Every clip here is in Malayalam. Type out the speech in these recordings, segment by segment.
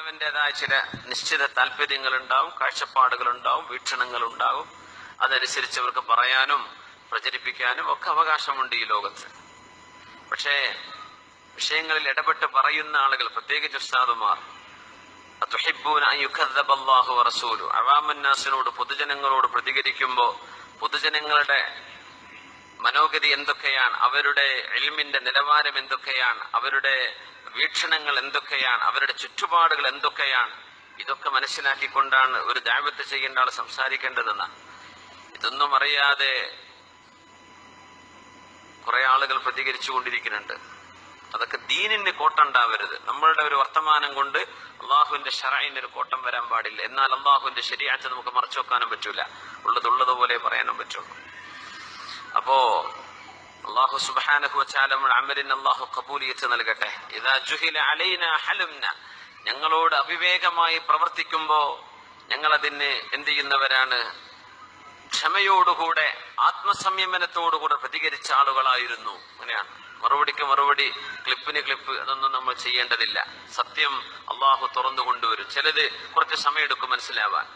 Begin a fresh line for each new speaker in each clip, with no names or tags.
അവന്റേതായ ചില നിശ്ചിത താല്പര്യങ്ങളുണ്ടാവും, കാഴ്ചപ്പാടുകളുണ്ടാവും, വീക്ഷണങ്ങളുണ്ടാവും. അതനുസരിച്ച് അവർക്ക് പറയാനും പ്രചരിപ്പിക്കാനും ഒക്കെ അവകാശമുണ്ട് ഈ ലോകത്ത്. പക്ഷേ വിഷയങ്ങളിൽ ഇടപെട്ട് പറയുന്ന ആളുകൾ, പ്രത്യേകിച്ച് ഉസ്താദുമാർ, അതുഹിബ്ബൂന അൻ യുകദ്ദബ അല്ലാഹു വറസൂലുഹു, അവാമന്നാസിനോട് പൊതുജനങ്ങളോട് പ്രതികരിക്കുമ്പോൾ പൊതുജനങ്ങളുടെ മനോഗതി എന്തൊക്കെയാണ്, അവരുടെ ഇൽമിന്റെ നിലവാരം എന്തൊക്കെയാണ്, അവരുടെ വീക്ഷണങ്ങൾ എന്തൊക്കെയാണ്, അവരുടെ ചുറ്റുപാടുകൾ എന്തൊക്കെയാണ്, ഇതൊക്കെ മനസ്സിലാക്കിക്കൊണ്ടാണ് ഒരു ദഅവത്ത് ചെയ്യേണ്ട ആൾ സംസാരിക്കേണ്ടതെന്ന്. ഇതൊന്നും അറിയാതെ കുറെ ആളുകൾ പ്രതികരിച്ചു കൊണ്ടിരിക്കുന്നുണ്ട്. അതൊക്കെ ദീനിന് കോട്ടമുണ്ടാവരുത്. നമ്മളുടെ ഒരു വർത്തമാനം കൊണ്ട് അള്ളാഹുവിന്റെ ശറഈന് ഒരു കോട്ടം വരാൻ പാടില്ല. എന്നാൽ അള്ളാഹുവിന്റെ ശരീഅത്ത് നമുക്ക് മറച്ചു വെക്കാനും പറ്റൂല, ഉള്ളതുപോലെ പറയാനും പറ്റുള്ളൂ. അപ്പോ അള്ളാഹു സുബ്ഹാനഹു വതആല നമ്മുടെ അമലിന് അള്ളാഹു ഖബൂലിയത്ത് നൽകട്ടെ. ഇദാ ജുഹില അലൈനാ ഹലുംന, ഞങ്ങളോട് അവിവേകമായി പ്രവർത്തിക്കുമ്പോ ഞങ്ങൾ അതിന് എന്ത് ചെയ്യുന്നവരാണ്? ക്ഷമയോടുകൂടെ ആത്മസംയമനത്തോടുകൂടെ പ്രതികരിച്ച ആളുകളായിരുന്നു. അങ്ങനെയാണ്. മറുപടിക്ക് മറുപടി, ക്ലിപ്പിന് ക്ലിപ്പ്, അതൊന്നും നമ്മൾ ചെയ്യേണ്ടതില്ല. സത്യം അള്ളാഹു തുറന്നു കൊണ്ടുവരും. ചിലത് കുറച്ച് സമയമെടുക്കും മനസ്സിലാവാൻ.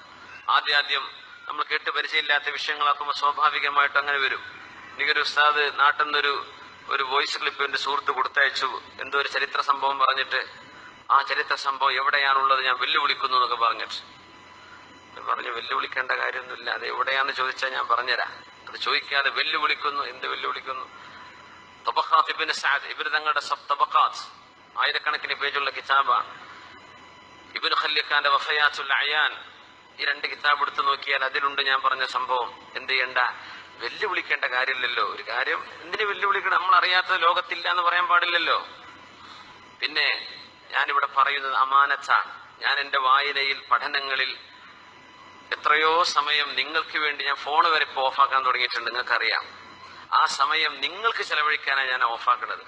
ആദ്യം നമ്മൾ കേട്ട് പരിചയമില്ലാത്ത വിഷയങ്ങളാക്കുമ്പോൾ സ്വാഭാവികമായിട്ട് അങ്ങനെ വരും. എനിക്കൊരു ഉസ്താദ് നാട്ടിൽ നിന്നൊരു വോയിസ് ക്ലിപ്പ് എന്റെ സുഹൃത്ത് കൊടുത്തയച്ചു. എന്തോ ഒരു ചരിത്ര സംഭവം പറഞ്ഞിട്ട്, ആ ചരിത്ര സംഭവം എവിടെയാണുള്ളത് ഞാൻ വെല്ലുവിളിക്കുന്നു എന്നൊക്കെ പറഞ്ഞിട്ട് പറഞ്ഞു. വെല്ലുവിളിക്കേണ്ട കാര്യമൊന്നുമില്ല, അത് എവിടെയാന്ന് ചോദിച്ചാൽ ഞാൻ പറഞ്ഞുതരാം. അത് ചോദിക്കാതെ വെല്ലുവിളിക്കുന്നു. എന്ത് വെല്ലുവിളിക്കുന്നു? തബഖാത്ത് ഇബ്നു സഅദ്, ഇവർ തങ്ങളുടെ തബഖാത്ത്, ആയിരക്കണക്കിന് പേജുള്ള കിതാബാണ്. ഇബ്നു ഖല്ലിഖാന്റെ വഫയാത്തുൽ അയാൻ, ഈ 2 കിതാബ് എടുത്ത് നോക്കിയാൽ അതിലുണ്ട് ഞാൻ പറഞ്ഞ സംഭവം. എന്ത് ചെയ്യണ്ട? വെല്ലുവിളിക്കേണ്ട കാര്യമില്ലല്ലോ. ഒരു കാര്യം എന്തിനു വെല്ലുവിളിക്കണം? നമ്മൾ അറിയാത്തത് ലോകത്തില്ല എന്ന് പറയാൻ പാടില്ലല്ലോ. പിന്നെ ഞാനിവിടെ പറയുന്നത് അമാനത്താണ്. ഞാൻ എന്റെ വായനയിൽ, പഠനങ്ങളിൽ എത്രയോ സമയം നിങ്ങൾക്ക് വേണ്ടി ഞാൻ ഫോൺ വരെ ഇപ്പോൾ ഓഫാക്കാൻ തുടങ്ങിയിട്ടുണ്ട്. നിങ്ങൾക്കറിയാം. ആ സമയം നിങ്ങൾക്ക് ചെലവഴിക്കാനാണ് ഞാൻ ഓഫാക്കുന്നത്.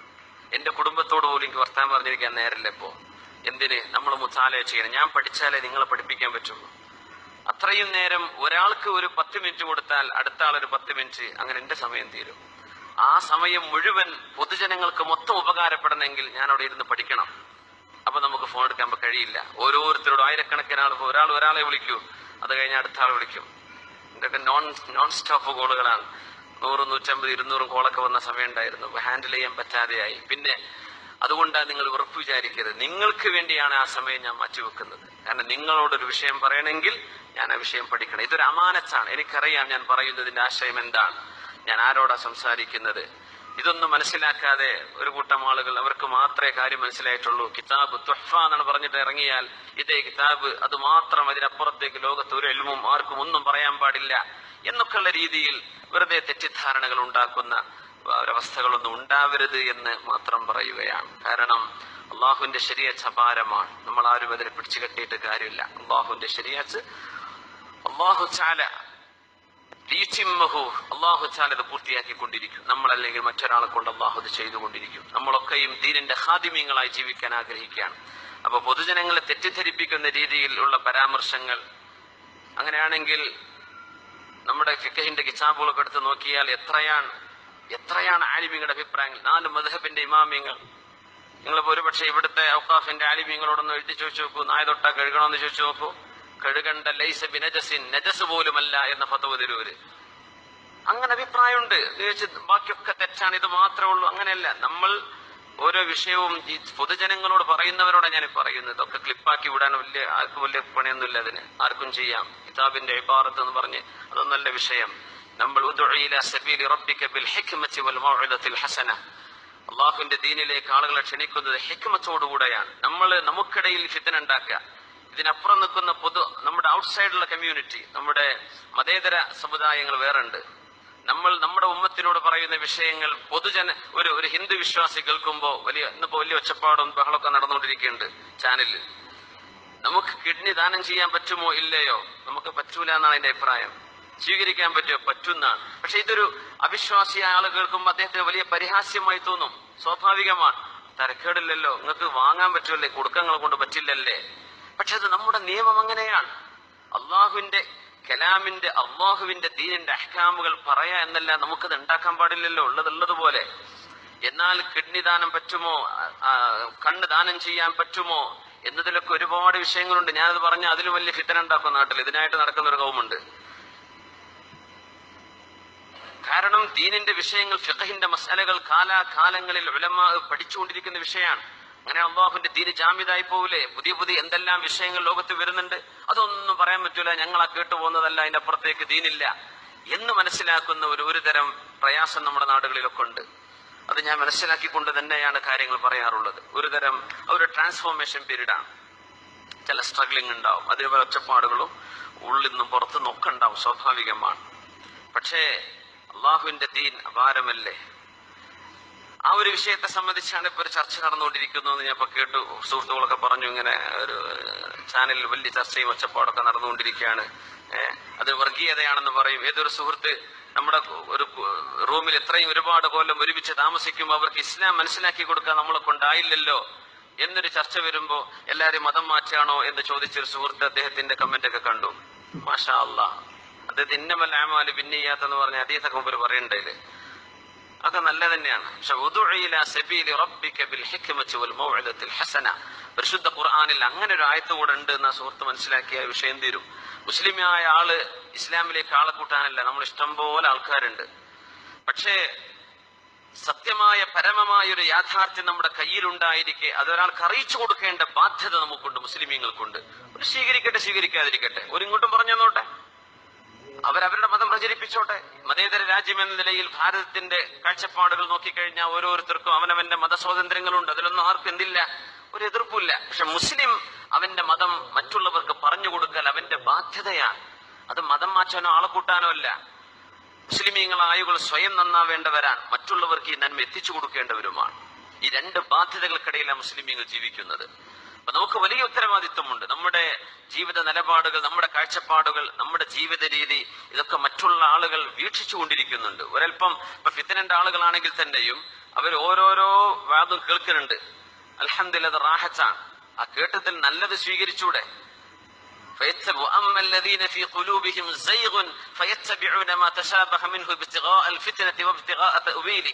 എന്റെ കുടുംബത്തോട് പോലും എനിക്ക് വർത്താനം പറഞ്ഞിരിക്കാൻ നേരമില്ല ഇപ്പോ. എന്തിന്? നമ്മൾ മുത്താലയ ചെയ്യണം. ഞാൻ പഠിച്ചാലേ നിങ്ങളെ പഠിപ്പിക്കാൻ പറ്റുള്ളൂ. അത്രയും നേരം ഒരാൾക്ക് ഒരു 10 മിനിറ്റ് കൊടുത്താൽ അടുത്ത ആളൊരു 10 മിനിറ്റ്, അങ്ങനെ എന്റെ സമയം തീരും. ആ സമയം മുഴുവൻ പൊതുജനങ്ങൾക്ക് മൊത്തം ഉപകാരപ്പെടണമെങ്കിൽ ഞാൻ അവിടെ ഇരുന്ന് പഠിക്കണം. അപ്പൊ നമുക്ക് ഫോൺ എടുക്കാൻ കഴിയില്ല. ഓരോരുത്തരോടും ആയിരക്കണക്കിന് ആൾ, ഒരാളെ വിളിക്കൂ, അത് കഴിഞ്ഞ് അടുത്ത ആൾ വിളിക്കും. ഇതൊക്കെ നോൺ സ്റ്റോപ്പ് കോളുകളാണ്. 100, 150, 200 കോളൊക്കെ വന്ന സമയം ഉണ്ടായിരുന്നു. ഹാൻഡിൽ ചെയ്യാൻ പറ്റാതെയായി. പിന്നെ അതുകൊണ്ടാണ് നിങ്ങൾ ഉറപ്പ് വിചാരിക്കരുത്. നിങ്ങൾക്ക് വേണ്ടിയാണ് ആ സമയം ഞാൻ മാറ്റിവെക്കുന്നത്. കാരണം നിങ്ങളോടൊരു വിഷയം പറയണമെങ്കിൽ ഞാൻ ആ വിഷയം പഠിക്കണം. ഇതൊരു അമാനത്താണ്. എനിക്കറിയാം ഞാൻ പറയുന്നതിന്റെ ആശയം എന്താണ്, ഞാൻ ആരോടാ സംസാരിക്കുന്നത്. ഇതൊന്നും മനസ്സിലാക്കാതെ ഒരു കൂട്ടം ആളുകൾ, അവർക്ക് മാത്രമേ കാര്യം മനസ്സിലായിട്ടുള്ളൂ. കിതാബ് തുഹ്ഫ എന്നാണ് പറഞ്ഞിട്ട് ഇറങ്ങിയാൽ ഇതേ കിതാബ്, അത് മാത്രം, അതിനപ്പുറത്തേക്ക് ലോകത്ത് ഒരു ഇൽമും ആർക്കും ഒന്നും പറയാൻ പാടില്ല എന്നൊക്കെയുള്ള രീതിയിൽ വെറുതെ തെറ്റിദ്ധാരണകൾ ഉണ്ടാക്കുന്ന ഒരവസ്ഥകളൊന്നും ഉണ്ടാവരുത് എന്ന് മാത്രം പറയുകയാണ്. കാരണം അള്ളാഹുവിന്റെ ശരീഅത്ത് അപാരമാണ്. നമ്മൾ ആരും അതിനെ പിടിച്ചു കെട്ടിയിട്ട് കാര്യമില്ല. അള്ളാഹുവിന്റെ ശരീഅത്ത് അള്ളാഹു തആല ഇത് പൂർത്തിയാക്കിക്കൊണ്ടിരിക്കും. നമ്മളല്ലെങ്കിൽ മറ്റൊരാളെ കൊണ്ട് അള്ളാഹു ഇത് ചെയ്തുകൊണ്ടിരിക്കും. നമ്മളൊക്കെയും ദീനിന്റെ ഖാദിമീങ്ങളായി ജീവിക്കാൻ ആഗ്രഹിക്കുകയാണ്. അപ്പൊ പൊതുജനങ്ങളെ തെറ്റിദ്ധരിപ്പിക്കുന്ന രീതിയിലുള്ള പരാമർശങ്ങൾ, അങ്ങനെയാണെങ്കിൽ നമ്മുടെ ഫിഖഹിന്റെ കിതാബുകളൊക്കെ എടുത്ത് നോക്കിയാൽ എത്രയാണ് ആലിമീങ്ങളുടെ അഭിപ്രായങ്ങൾ. 4 മദ്ഹബിന്റെ ഇമാമിങ്ങൾ. നിങ്ങളിപ്പോ ഒരുപക്ഷെ ഇവിടുത്തെ ഔഖാഫിന്റെ ആലിമീങ്ങളോടൊന്ന് എഴുതി ചോദിച്ചു നോക്കൂ, നായ തൊട്ടാ കഴുകണമെന്ന് ചോദിച്ചു നോക്കൂ. കഴുകണ്ട, ലൈസ ബിനജസിൻ, നജസ് പോലുമല്ല എന്ന ഫത്വ തരൂര്. അങ്ങനെ അഭിപ്രായമുണ്ട്. ബാക്കിയൊക്കെ തെറ്റാണ്, ഇത് മാത്രമേ ഉള്ളൂ. അങ്ങനെയല്ല. നമ്മൾ ഓരോ വിഷയവും ഈ പൊതുജനങ്ങളോട് പറയുന്നവരോടാണ് ഞാൻ പറയുന്നത്. ഇതൊക്കെ ക്ലിപ്പാക്കി വിടാൻ ആർക്കും വലിയ പണിയൊന്നുമില്ല. അതിന് ആർക്കും ചെയ്യാം. കിതാബിന്റെ ഇബാറത്ത് എന്ന് പറഞ്ഞ് അതൊന്നല്ല വിഷയം. നമ്മൾ അള്ളാഹുവിന്റെ ദീനിലേക്ക് ആളുകളെ ക്ഷണിക്കുന്നത് ഹിക്മത്തോടുകൂടെയാണ്. നമുക്കിടയിൽ ഫിത്ന ഉണ്ടാക്കുക. ഇതിനപ്പുറം നിൽക്കുന്ന നമ്മുടെ ഔട്ട്സൈഡുള്ള കമ്മ്യൂണിറ്റി, നമ്മുടെ മതേതര സമുദായങ്ങൾ വേറുണ്ട്. നമ്മുടെ ഉമ്മത്തിനോട് പറയുന്ന വിഷയങ്ങൾ ഒരു ഹിന്ദു വിശ്വാസി കേൾക്കുമ്പോൾ ഇന്നിപ്പോ വലിയ ഒച്ചപ്പാടും ബഹളമൊക്കെ നടന്നുകൊണ്ടിരിക്കുന്നുണ്ട് ചാനലിൽ. നമുക്ക് കിഡ്നി ദാനം ചെയ്യാൻ പറ്റുമോ ഇല്ലയോ? നമുക്ക് പറ്റൂല എന്നാണ് അതിന്റെ അഭിപ്രായം. സ്വീകരിക്കാൻ പറ്റുമോ? പറ്റുന്നാണ്. പക്ഷെ ഇതൊരു അവിശ്വാസിയായ ആൾ കേൾക്കുമ്പോൾ അദ്ദേഹത്തിന് വലിയ പരിഹാസ്യമായി തോന്നും. സ്വാഭാവികമാണ്. തരക്കേടില്ലല്ലോ, നിങ്ങൾക്ക് വാങ്ങാൻ പറ്റുമല്ലേ, കൊടുക്കങ്ങളെ കൊണ്ട് പറ്റില്ലല്ലേ. പക്ഷെ അത് നമ്മുടെ നിയമം അങ്ങനെയാണ്. അള്ളാഹുവിന്റെ കലാമിന്റെ, അള്ളാഹുവിന്റെ ദീനിന്റെ അഹ്കാമുകൾ പറയാ എന്നല്ല, നമുക്കത് ഉണ്ടാക്കാൻ പാടില്ലല്ലോ, ഉള്ളതുപോലെ. എന്നാൽ കിഡ്നി ദാനം പറ്റുമോ, കണ്ണ് ദാനം ചെയ്യാൻ പറ്റുമോ എന്നതിലൊക്കെ ഒരുപാട് ഒരുപാട് വിഷയങ്ങളുണ്ട്. ഞാനത് പറഞ്ഞ അതിലും വലിയ ഫിത്തന ഉണ്ടാക്കും നാട്ടിൽ. ഇതിനായിട്ട് നടക്കുന്ന ഒരു കൗമുണ്ട്. കാരണം ദീനിന്റെ വിഷയങ്ങൾ, ഫിഖഹിന്റെ മസലകൾ കാലാകാലങ്ങളിൽ ഉലമാ പഠിച്ചുകൊണ്ടിരിക്കുന്ന വിഷയമാണ്. അങ്ങനെ അള്ളാഹുവിന്റെ ദീന് ജാമിദായി പോവില്ലേ? പുതിയ പുതിയ എന്തെല്ലാം വിഷയങ്ങൾ ലോകത്ത് വരുന്നുണ്ട്. അതൊന്നും പറയാൻ പറ്റൂല, ഞങ്ങളാ കേട്ടു പോകുന്നതല്ല, അതിന്റെ അപ്പുറത്തേക്ക് ദീനില്ല എന്ന് മനസ്സിലാക്കുന്ന ഒരു തരം പ്രയാസം നമ്മുടെ നാടുകളിലൊക്കെ ഉണ്ട്. അത് ഞാൻ മനസ്സിലാക്കിക്കൊണ്ട് തന്നെയാണ് കാര്യങ്ങൾ പറയാറുള്ളത്. ഒരു ട്രാൻസ്ഫോർമേഷൻ പീരീഡാണ്. ചില സ്ട്രഗ്ലിംഗ് ഉണ്ടാവും, അതേപോലെ ഒച്ചപ്പാടുകളും ഉള്ളിൽ നിന്നും പുറത്തുനിന്നും ഒക്കെ ഉണ്ടാവും, സ്വാഭാവികമാണ്. പക്ഷേ അള്ളാഹുവിന്റെ ദീൻ അപാരമല്ലേ? ആ ഒരു വിഷയത്തെ സംബന്ധിച്ചാണ് ഇപ്പൊ ഒരു ചർച്ച നടന്നുകൊണ്ടിരിക്കുന്നത്. ഞാൻ ഇപ്പൊ കേട്ടു, സുഹൃത്തുക്കളൊക്കെ പറഞ്ഞു, ഇങ്ങനെ ഒരു ചാനലിൽ വലിയ ചർച്ചയും ഒച്ചപ്പാടൊക്കെ നടന്നുകൊണ്ടിരിക്കുകയാണ്. അത് വർഗീയതയാണെന്ന് പറയും. ഏതൊരു സുഹൃത്ത് നമ്മുടെ ഒരു റൂമിൽ ഇത്രയും ഒരുപാട് കൊല്ലം ഒരുമിച്ച് താമസിക്കുമ്പോൾ അവർക്ക് ഇസ്ലാം മനസ്സിലാക്കി കൊടുക്കാൻ നമ്മളെ കൊണ്ടായില്ലല്ലോ എന്നൊരു ചർച്ച വരുമ്പോ എല്ലാരും മതം മാറ്റാണോ എന്ന് ചോദിച്ചൊരു സുഹൃത്ത് അദ്ദേഹത്തിന്റെ കമന്റ് ഒക്കെ കണ്ടു. മാഷാ അല്ലാഹ്, അദ്ദേഹം ഇന്നമൽ അഅ്മാലു ബിന്നിയ്യാത്ത് പറഞ്ഞ ഹദീസൊക്കെ മുമ്പ് പറയണ്ടേല് ഒക്കെ നല്ല തന്നെയാണ്. പക്ഷെ ഉദ്ഉ ഇലാ സബീലി റബ്ബിക ബിൽ ഹിക്മതി വൽ മൗഇദത്തിൽ ഹസന, പരിശുദ്ധ ഖുർആനിൽ അങ്ങനെ ഒരു ആയത്ത് കൂടെ ഉണ്ട് എന്ന സുഹൃത്ത് മനസ്സിലാക്കിയ വിഷയം തീരും. മുസ്ലിമായ ആള് ഇസ്ലാമിലേക്ക് ആളെ കൂട്ടാനല്ല, നമ്മൾ ഇഷ്ടംപോലെ ആൾക്കാരുണ്ട്. പക്ഷേ സത്യമായ പരമമായ ഒരു യാഥാർത്ഥ്യം നമ്മുടെ കയ്യിലുണ്ടായിരിക്കെ അതൊരാൾക്ക് അറിയിച്ചു കൊടുക്കേണ്ട ബാധ്യത നമുക്കുണ്ട്, മുസ്ലിമീങ്ങൾക്കുണ്ട്. ഒരു സ്വീകരിക്കട്ടെ സ്വീകരിക്കാതിരിക്കട്ടെ, ഒരിങ്ങോട്ടും പറഞ്ഞു തന്നോട്ടെ, അവരവരുടെ മതം പ്രചരിപ്പിച്ചോട്ടെ. മതേതര രാജ്യം എന്ന നിലയിൽ ഭാരതത്തിന്റെ കാഴ്ചപ്പാടുകൾ നോക്കിക്കഴിഞ്ഞാൽ ഓരോരുത്തർക്കും അവനവന്റെ മതസ്വാതന്ത്ര്യങ്ങളുണ്ട്. അതിലൊന്നും ആർക്കും എന്തില്ല, ഒരു എതിർപ്പില്ല. പക്ഷെ മുസ്ലിം അവന്റെ മതം മറ്റുള്ളവർക്ക് പറഞ്ഞു കൊടുക്കൽ അവന്റെ ബാധ്യതയാണ്. അത് മതം മാറ്റാനോ ആളെ കൂട്ടാനോ അല്ല. മുസ്ലിമീങ്ങളായുകൾ സ്വയം നന്നാവേണ്ടവരാണ്, മറ്റുള്ളവർക്ക് ഈ നന്മ എത്തിച്ചു കൊടുക്കേണ്ടവരുമാണ്. ഈ രണ്ട് ബാധ്യതകൾക്കിടയിലാണ് മുസ്ലിമീങ്ങൾ ജീവിക്കുന്നത്. അപ്പൊ നമുക്ക് വലിയ ഉത്തരവാദിത്വമുണ്ട്. നമ്മുടെ ജീവിത നിലപാടുകൾ, നമ്മുടെ കാഴ്ചപ്പാടുകൾ, നമ്മുടെ ജീവിത രീതി, ഇതൊക്കെ മറ്റുള്ള ആളുകൾ വീക്ഷിച്ചു കൊണ്ടിരിക്കുന്നുണ്ട്. ഒരൽപ്പം ഇപ്പൊ ഫിത്നന്റെ ആളുകളാണെങ്കിൽ തന്നെയും അവർ ഓരോരോ വാദം കേൾക്കുന്നുണ്ട്. അൽഹംദുലില്ലാഹ്, അത് റാഹത്താണ്. ആ കേട്ടതിൽ നല്ലത് സ്വീകരിച്ചൂടെ? وأما الذين في قلوبهم زيغ فيتبعون ما تشابه منه ابتغاء الفتنة وابتغاء تأويله.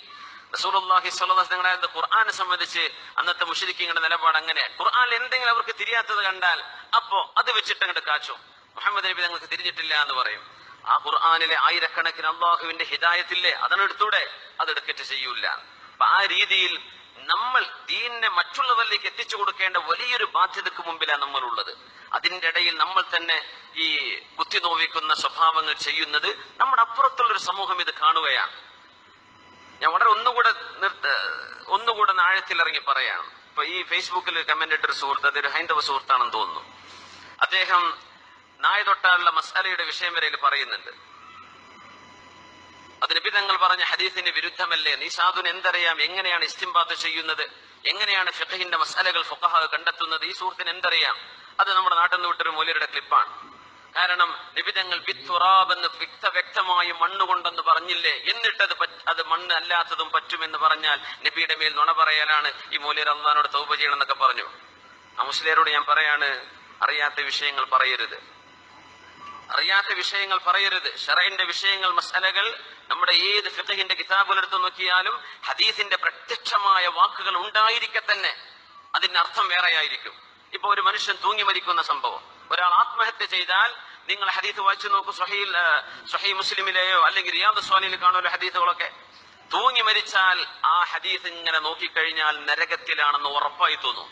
റസൂലുള്ളാഹി സ്വല്ലല്ലാഹു അലൈഹി വസല്ലം ഖുർആനെ സംബന്ധിച്ച് അന്നത്തെ മുശ്രിക്കീങ്ങളുടെ നിലപാട് അങ്ങനെ. ഖുർആനിൽ എന്തെങ്കിലും അവർക്ക് തിരിയാത്തത് കണ്ടാൽ അപ്പോ അത് വെച്ചിട്ട് അങ്ങോട്ട് കാച്ചും. മുഹമ്മദ് നബി തങ്ങൾക്ക് തിരിഞ്ഞിട്ടില്ല എന്ന് പറയും. ആ ഖുർആനിലെ ആയിരക്കണക്കിന് അള്ളാഹുവിന്റെ ഹിദായത്തില്ലേ, അതെടുത്തൂടെ? അതെടുക്കറ്റ് ചെയ്യൂല. അപ്പൊ ആ രീതിയിൽ നമ്മൾ ദീനിനെ മറ്റുള്ളവരിലേക്ക് എത്തിച്ചു കൊടുക്കേണ്ട വലിയൊരു ബാധ്യതക്ക് മുമ്പിലാണ് നമ്മളുള്ളത്. അതിന്റെ ഇടയിൽ നമ്മൾ തന്നെ ഈ കുത്തിനോവിക്കുന്ന സ്വഭാവങ്ങൾ ചെയ്യുന്നത് നമ്മുടെ അപ്പുറത്തുള്ളൊരു സമൂഹം ഇത് കാണുകയാണ്. ഞാൻ വളരെ ഒന്നുകൂടെ ആഴത്തിലിറങ്ങി പറയാണ്. ഇപ്പൊ ഈ ഫേസ്ബുക്കിൽ കമന്റ് ഇട്ടൊരു സുഹൃത്ത്, അതൊരു ഹൈന്ദവ സുഹൃത്താണെന്ന് തോന്നുന്നു. അദ്ദേഹം നായ തൊട്ടാലുള്ള മസാലയുടെ വിഷയം വരെ പറയുന്നുണ്ട്. അത് നബി തങ്ങൾ പറഞ്ഞ ഹദീസിന് വിരുദ്ധമല്ലേ? നീ സാധുന് എന്തറിയാം? എങ്ങനെയാണ് ഇസ്തിംബാത്ത് ചെയ്യുന്നത്? എങ്ങനെയാണ് ഫിഖഹിന്റെ മസാലകൾ ഫുഖഹ കണ്ടെത്തുന്നത്? ഈ സുഹൃത്തിന് എന്തറിയാം? അത് നമ്മുടെ നാട്ടിൽ നിന്ന് വിട്ടൊരു മൂല്യരുടെ ക്ലിപ്പാണ്. കാരണം നബി തങ്ങൾ ബിത്തുറാബ് എന്ന് വ്യക്തമായി മണ്ണുകൊണ്ടെന്ന് പറഞ്ഞില്ലേ, എന്നിട്ടത് അത് മണ്ണ് അല്ലാത്തതും പറ്റുമെന്ന് പറഞ്ഞാൽ നബിയുടെ മേൽ നുണ പറയലാണ്. ഈ മൂല്യർ അള്ളാഹിനോട് തൗബ ചെയ്യണം എന്നൊക്കെ പറഞ്ഞു. ആ മുസ്ലിയാരോട് ഞാൻ പറയാണ്, അറിയാത്ത വിഷയങ്ങൾ പറയരുത്, അറിയാത്ത വിഷയങ്ങൾ പറയരുത്. ശറഈന്റെ വിഷയങ്ങൾ, മസലകൾ നമ്മുടെ ഏത് ഫിഖഹിന്റെ കിതാബുകളെടുത്ത് നോക്കിയാലും ഹദീസിന്റെ പ്രത്യക്ഷമായ വാക്കുകൾ ഉണ്ടായിരിക്കെ തന്നെ അതിന്റെ അർത്ഥം വേറെയായിരിക്കും. ഇപ്പൊ ഒരു മനുഷ്യൻ തൂങ്ങി മരിക്കുന്ന സംഭവം, ഒരാൾ ആത്മഹത്യ ചെയ്താൽ നിങ്ങൾ ഹദീസ് വായിച്ചു നോക്കൂ. സ്വഹീഹ് മുസ്ലിമിലെയോ അല്ലെങ്കിൽ റിയാദ് സ്വാലിഹിൽ കാണുമല്ലോ ഹദീസുകളൊക്കെ. തൂങ്ങി മരിച്ചാൽ ആ ഹദീസ് ഇങ്ങനെ നോക്കിക്കഴിഞ്ഞാൽ നരകത്തിലാണെന്ന് ഉറപ്പായി തോന്നും.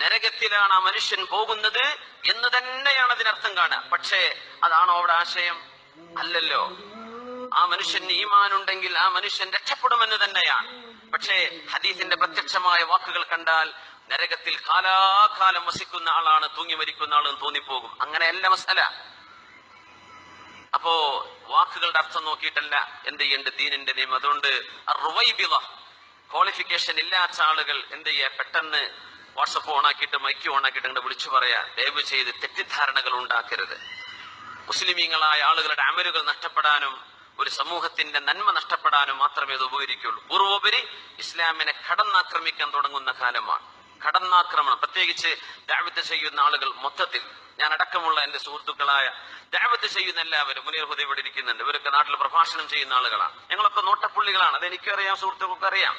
നരകത്തിലാണ് ആ മനുഷ്യൻ പോകുന്നത് എന്ന് തന്നെയാണ് അതിനർത്ഥം കാണുക. പക്ഷേ അതാണോ അവിടെ ആശയം? അല്ലല്ലോ. ആ മനുഷ്യന് ഈമാനുണ്ടെങ്കിൽ ആ മനുഷ്യൻ രക്ഷപ്പെടുമെന്ന് തന്നെയാണ്. പക്ഷേ ഹദീസിന്റെ പ്രത്യക്ഷമായ വാക്കുകൾ കണ്ടാൽ നരകത്തിൽ കാലാകാലം വസിക്കുന്ന ആളാണ് തൂങ്ങി മരിക്കുന്ന ആളെന്ന് തോന്നിപ്പോകും. അങ്ങനെയല്ല മസല. അപ്പോ വാക്കുകളുടെ അർത്ഥം നോക്കിയിട്ടല്ല എന്ത് ചെയ്യേണ്ടത്, ദീനിന്റെ നിയമം. അതുകൊണ്ട് ക്വാളിഫിക്കേഷൻ ഇല്ലാത്ത ആളുകൾ എന്ത് ചെയ്യുക, പെട്ടെന്ന് വാട്സപ്പ് ഓണാക്കിയിട്ട് മൈക്ക് ഓണാക്കിയിട്ട് അങ്ങോട്ട് വിളിച്ചു പറയാ. ദയവ് ചെയ്ത് തെറ്റിദ്ധാരണകൾ ഉണ്ടാക്കരുത്. മുസ്ലിമീങ്ങളായ ആളുകളുടെ അമലുകൾ നഷ്ടപ്പെടാനും ഒരു സമൂഹത്തിന്റെ നന്മ നഷ്ടപ്പെടാനും മാത്രമേ അത് ഉപകരിക്കുള്ളൂ. പൂർവോപരി ഇസ്ലാമിനെ കടന്നാക്രമിക്കാൻ തുടങ്ങുന്ന കാലമാണ്. കടന്നാക്രമണം, പ്രത്യേകിച്ച് ദഅവത്ത് ചെയ്യുന്ന ആളുകൾ മൊത്തത്തിൽ, ഞാൻ അടക്കമുള്ള എന്റെ സുഹൃത്തുക്കളായ ദഅവത്ത് ചെയ്യുന്ന എല്ലാവരും, മുനീർ ഹുദൈ ഇവിടെ ഇരിക്കുന്നുണ്ട്, ഇവരൊക്കെ നാട്ടിൽ പ്രഭാഷണം ചെയ്യുന്ന ആളുകളാണ്. ഞങ്ങളൊക്കെ നോട്ടപ്പുള്ളികളാണ്. അതെനിക്കറിയാം, സുഹൃത്തുക്കൾക്ക് അറിയാം.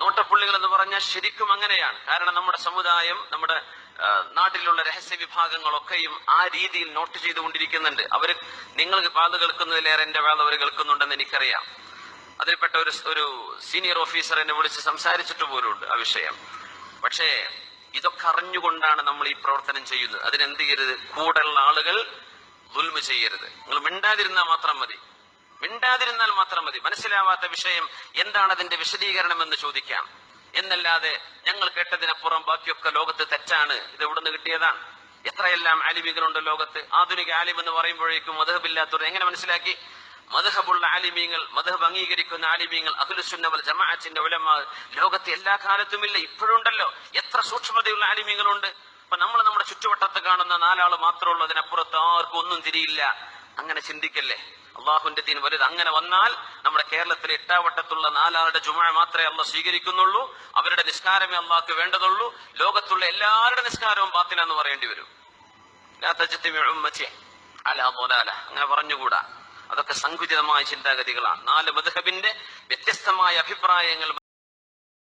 നോട്ടപ്പുള്ളികൾ എന്ന് പറഞ്ഞാൽ ശരിക്കും അങ്ങനെയാണ്. കാരണം നമ്മുടെ സമുദായം, നമ്മുടെ നാട്ടിലുള്ള രഹസ്യ വിഭാഗങ്ങളൊക്കെയും ആ രീതിയിൽ നോട്ട് ചെയ്തുകൊണ്ടിരിക്കുന്നുണ്ട്. അവര് നിങ്ങൾക്ക് വാത് കേൾക്കുന്നതിലേറെ എന്റെ വാത് അവർ കേൾക്കുന്നുണ്ടെന്ന് എനിക്കറിയാം. അതിൽപ്പെട്ട ഒരു സീനിയർ ഓഫീസർ എന്നെ വിളിച്ച് സംസാരിച്ചിട്ട് പോലുണ്ട് ആ വിഷയം. പക്ഷേ ഇതൊക്കെ അറിഞ്ഞുകൊണ്ടാണ് നമ്മൾ ഈ പ്രവർത്തനം ചെയ്യുന്നത്. അതിനെന്ത് ചെയ്യരുത്? കൂടെയുള്ള ആളുകൾ ദുൽമ ചെയ്യരുത്. നിങ്ങൾ മിണ്ടാതിരുന്നാൽ മാത്രം മതി. മിണ്ടാതിരുന്നാൽ മാത്രം മതി. മനസ്സിലാവാത്ത വിഷയം എന്താണ് അതിന്റെ വിശദീകരണം എന്ന് ചോദിക്കാം എന്നല്ലാതെ ഞങ്ങൾ കേട്ടതിനപ്പുറം ബാക്കിയൊക്കെ ലോകത്ത് തെറ്റാണ്, ഇത് എവിടുന്ന് കിട്ടിയതാണ്. എത്രയെല്ലാം ആലിമീങ്ങളുണ്ട് ലോകത്ത്. ആധുനിക ആലിം എന്ന് പറയുമ്പോഴേക്കും മദ്ഹബില്ലാത്തവർ എങ്ങനെ മനസ്സിലാക്കി? മദ്ഹബുള്ള ആലിമീങ്ങൾ, മദ്ഹബ് അംഗീകരിക്കുന്ന ആലിമീങ്ങൾ, അഹ്ലുസുന്ന വൽ ജമാഅത്തിന്റെ ഉലമാ ലോകത്ത് എല്ലാ കാലത്തുമില്ല, ഇപ്പോഴുണ്ടല്ലോ. എത്ര സൂക്ഷ്മതയുള്ള ആലിമീങ്ങളുണ്ട്. അപ്പൊ നമ്മൾ നമ്മുടെ ചുറ്റുവട്ടത്ത് കാണുന്ന 4 ആള് മാത്രമേ ഉള്ളൂ, അതിനപ്പുറത്ത് ആർക്കും ഒന്നും തിരിയില്ല. അങ്ങനെ ചിന്തിക്കല്ലേ. അള്ളാഹുവിന്റെ ദീൻ വലുത്. അങ്ങനെ വന്നാൽ നമ്മുടെ കേരളത്തിലെ 8 4 ആളുടെ ജുമുഅ മാത്രമേ അള്ളാഹ് സ്വീകരിക്കുന്നുള്ളൂ. അവരുടെ നിസ്കാരമേ അള്ളാഹ്ക്ക് വേണ്ടതുള്ളൂ. ലോകത്തുള്ള എല്ലാവരുടെ നിസ്കാരവും ബാത്തിലാന്ന് പറയേണ്ടി വരും. ലാ തജ്തമിഉ ഉമ്മത്തി അലാ ളലാല, അങ്ങനെ പറഞ്ഞുകൂടാ. അതൊക്കെ സങ്കുചിതമായ ചിന്താഗതികളാണ്. 4 മദ്ഹബിന്റെ വ്യത്യസ്തമായ അഭിപ്രായങ്ങൾ